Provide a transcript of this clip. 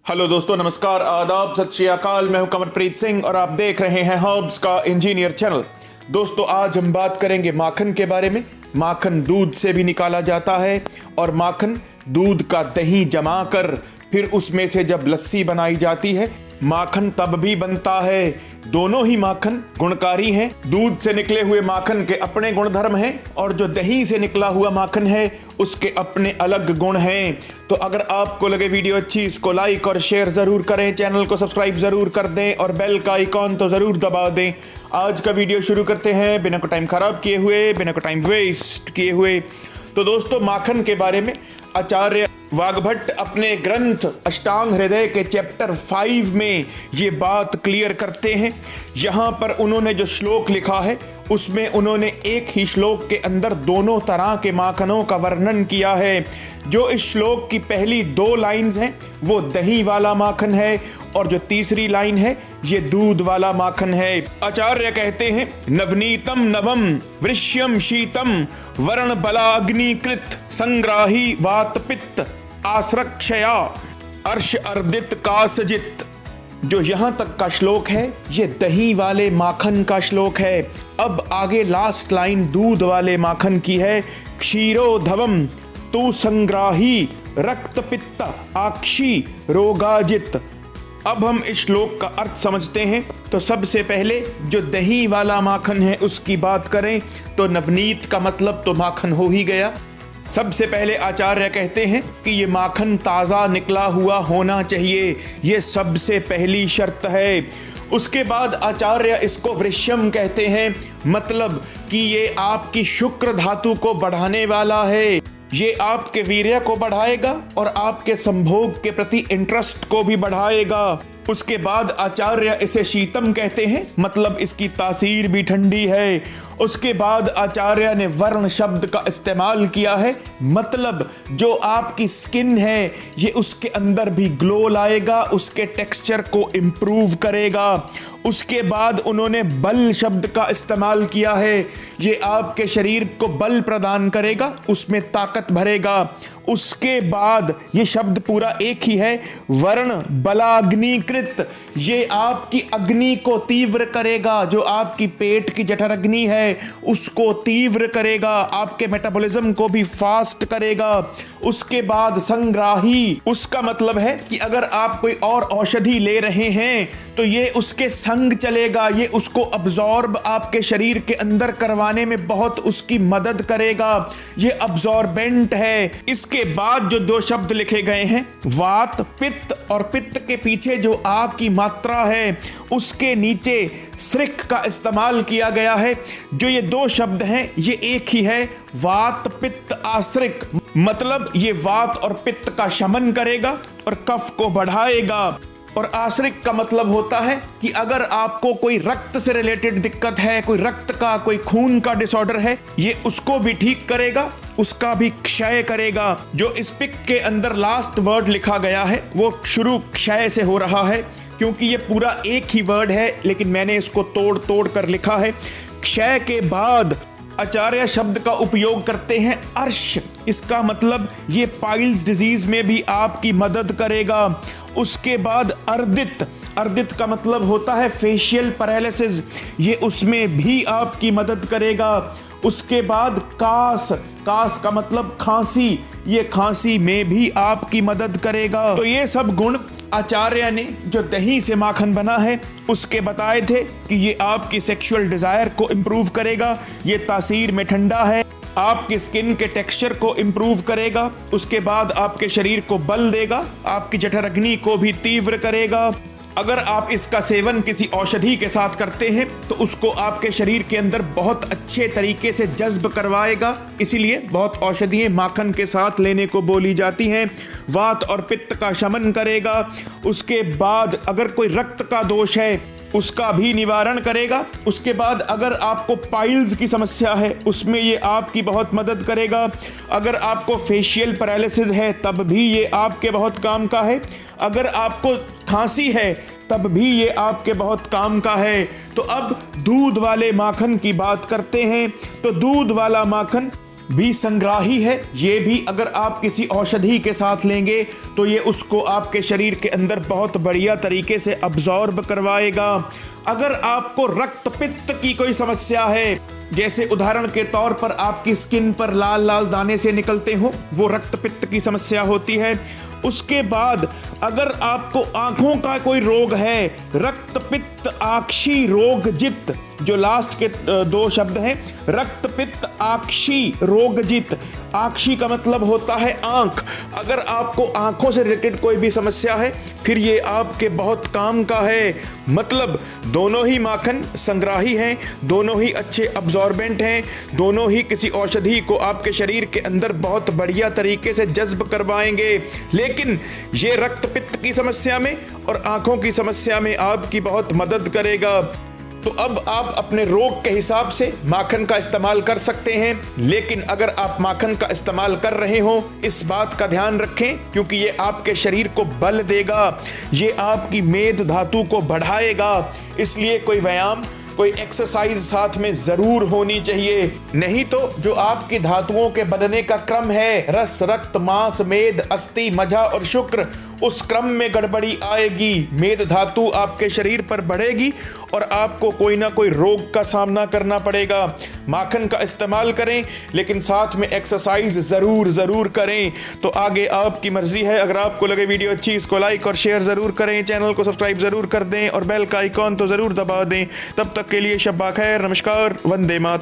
Hello दोस्तों, नमस्कार, आदाब, सत श्री अकाल। मैं हूं कमरप्रीत सिंह और आप देख रहे हैं हर्ब्स का इंजीनियर चैनल। दोस्तों, आज हम बात करेंगे माखन के बारे में। माखन दूध से भी निकाला जाता है और माखन दूध का दही जमाकर फिर उसमें से जब लस्सी बनाई जाती है, माखन तब भी बनता है। दोनों ही माखन गुणकारी हैं। दूध से निकले हुए माखन के अपने गुणधर्म हैं और जो दही से निकला हुआ माखन है उसके अपने अलग गुण हैं। तो अगर आपको लगे वीडियो अच्छी, इसको लाइक और शेयर जरूर करें, चैनल को सब्सक्राइब जरूर कर दें और बेल का आइकॉन तो जरूर दबा दें। आज का वीडियो शुरू करते हैं बिना को टाइम खराब किए हुए, बिना को टाइम वेस्ट किए हुए। तो दोस्तों, माखन के बारे में आचार्य वाग्भट अपने ग्रंथ अष्टांग हृदय के चैप्टर 5 में ये बात क्लियर करते हैं। यहाँ पर उन्होंने जो श्लोक लिखा है उसमें उन्होंने एक ही श्लोक के अंदर दोनों तरह के माखनों का वर्णन किया है। जो इस श्लोक की पहली 2 लाइन्स हैं वो दही वाला माखन है और जो तीसरी लाइन है ये दूध वाला माखन है। आचार्य कहते हैं, नवनीतम नवम वृष्यम शीतम वर्ण बलाग्निकृत संग्राही वात पित्त आश्रक्षया अर्श अर्दित कासजित। जो यहाँ तक का श्लोक है ये दही वाले माखन का श्लोक है। अब आगे लास्ट लाइन दूध वाले माखन की है, क्षीरोधवम तु संग्राही रक्त पित्त आक्षी रोगाजित। अब हम इस श्लोक का अर्थ समझते हैं। तो सबसे पहले जो दही वाला माखन है उसकी बात करें तो नवनीत का मतलब तो माखन हो ही गया। सबसे पहले आचार्य कहते हैं कि ये माखन ताज़ा निकला हुआ होना चाहिए, ये सबसे पहली शर्त है। उसके बाद आचार्य इसको वृष्यम कहते हैं, मतलब कि ये आपकी शुक्र धातु को बढ़ाने वाला है। ये आपके वीर्य को बढ़ाएगा और आपके संभोग के प्रति इंटरेस्ट को भी बढ़ाएगा। उसके बाद आचार्य इसे शीतम कहते हैं, मतलब इसकी तासीर भी ठंडी है। उसके बाद आचार्य ने वर्ण शब्द का इस्तेमाल किया है, मतलब जो आपकी स्किन है ये उसके अंदर भी ग्लो लाएगा, उसके टेक्सचर को इम्प्रूव करेगा। उसके बाद उन्होंने बल शब्द का इस्तेमाल किया है, ये आपके शरीर को बल प्रदान करेगा, उसमें ताकत भरेगा। उसके बाद ये शब्द पूरा एक ही है, वर्ण बलाग्निकृत, ये आपकी अग्नि को तीव्र करेगा। जो आपकी पेट की जठर अग्नि है उसको तीव्र करेगा, आपके मेटाबॉलिज्म को भी फास्ट करेगा। उसके बाद संग्राही, उसका मतलब है कि अगर आप कोई और औषधि ले रहे हैं तो ये उसके संग चलेगा, ये उसको अब्जॉर्ब आपके शरीर के अंदर करवाने में बहुत उसकी मदद करेगा, ये अब्जॉर्बेंट है। इसके बाद जो 2 शब्द लिखे गए हैं, वात पित्त, और पित्त के पीछे जो आ की मात्रा है उसके नीचे सृक का इस्तेमाल किया गया है। जो ये 2 शब्द हैं ये एक ही है, वात पित्त आश्रिक, मतलब ये वात और पित्त का शमन करेगा और कफ को बढ़ाएगा। और आश्रिक का मतलब होता है कि अगर आपको कोई रक्त से रिलेटेड दिक्कत है, कोई रक्त का, कोई खून का डिसऑर्डर है, ये उसको भी ठीक करेगा, उसका भी क्षय करेगा। जो इस पिक के अंदर लास्ट वर्ड लिखा गया है वो शुरू क्षय से हो रहा है, क्योंकि ये पूरा एक ही वर्ड है लेकिन मैंने इसको तोड़ तोड़ कर लिखा है। क्षय के बाद आचार्य शब्द का उपयोग करते हैं अर्श, इसका मतलब ये पाइल्स डिजीज में भी आपकी मदद करेगा। उसके बाद अर्दित, अर्दित का मतलब होता है फेशियल पैरालिसिस, ये उसमें भी आपकी मदद करेगा। उसके बाद कास, कास का मतलब खांसी, ये खांसी में भी आपकी मदद करेगा। तो ये सब गुण आचार्य ने जो दही से माखन बना है उसके बताए थे कि ये आपकी सेक्सुअल डिजायर को इम्प्रूव करेगा, ये तासीर में ठंडा है, आपके स्किन के टेक्सचर को इम्प्रूव करेगा। उसके बाद आपके शरीर को बल देगा, आपकी जठर अग्नि को भी तीव्र करेगा। अगर आप इसका सेवन किसी औषधि के साथ करते हैं तो उसको आपके शरीर के अंदर बहुत अच्छे तरीके से जज्ब करवाएगा, इसीलिए बहुत औषधियाँ माखन के साथ लेने को बोली जाती हैं। वात और पित्त का शमन करेगा। उसके बाद अगर कोई रक्त का दोष है उसका भी निवारण करेगा। उसके बाद अगर आपको पाइल्स की समस्या है उसमें ये आपकी बहुत मदद करेगा। अगर आपको फेशियल पैरालिसिस है तब भी ये आपके बहुत काम का है। अगर आपको खांसी है तब भी ये आपके बहुत काम का है। तो अब दूध वाले माखन की बात करते हैं। तो दूध वाला माखन भी संग्राही है। ये भी अगर आप किसी औषधि के साथ लेंगे तो ये उसको आपके शरीर के अंदर बहुत बढ़िया तरीके से अब्जॉर्ब करवाएगा। अगर आपको रक्त पित्त की कोई समस्या है, जैसे उदाहरण के तौर पर आपकी स्किन पर लाल लाल दाने से निकलते हो, वो रक्त पित्त की समस्या होती है। उसके बाद अगर आपको आंखों का कोई रोग है, रक्त पित्त आक्षी रोगजित, जो लास्ट के दो शब्द हैं, रक्त पित्त आक्षी रोगजित। आक्षी का मतलब होता है आंख। अगर आपको आंखों से रिलेटेड कोई भी समस्या है, फिर ये आपके बहुत काम का है। मतलब दोनों ही माखन संग्राही हैं, दोनों ही अच्छे अब्जॉर्बेंट हैं, दोनों ही किसी औषधि को आपके शरीर के अंदर बहुत बढ़िया तरीके से जज्ब करवाएंगे। लेकिन ये रक्त पित्त की समस्या में और आंखों की समस्या में आपकी बहुत मदद करेगा। तो अब आप अपने रोग के हिसाब से माखन का इस्तेमाल कर सकते हैं। लेकिन अगर आप माखन का इस्तेमाल कर रहे हो, इस बात का ध्यान रखें, क्योंकि ये आपके शरीर को बल देगा, ये आपकी मेद धातु को बढ़ाएगा। इसलिए कोई व्यायाम, कोई एक्सरसाइज साथ में जरूर होनी चाहिए। नहीं तो जो आपकी धातुओं के बनने का क्रम है, रस, रक्त, मांस, मेद, अस्थि, मज्जा और शुक्र, उस क्रम में गड़बड़ी आएगी। मेद धातु आपके शरीर पर बढ़ेगी और आपको कोई ना कोई रोग का सामना करना पड़ेगा। माखन का इस्तेमाल करें, लेकिन साथ में एक्सरसाइज जरूर करें। तो आगे आपकी मर्जी है। अगर आपको लगे वीडियो अच्छी, इसको लाइक और शेयर जरूर करें, चैनल को सब्सक्राइब जरूर कर दें और बेल का आइकॉन तो जरूर दबा दें। तब तक के लिए शब्बा खैर, नमस्कार, वंदे मातरम।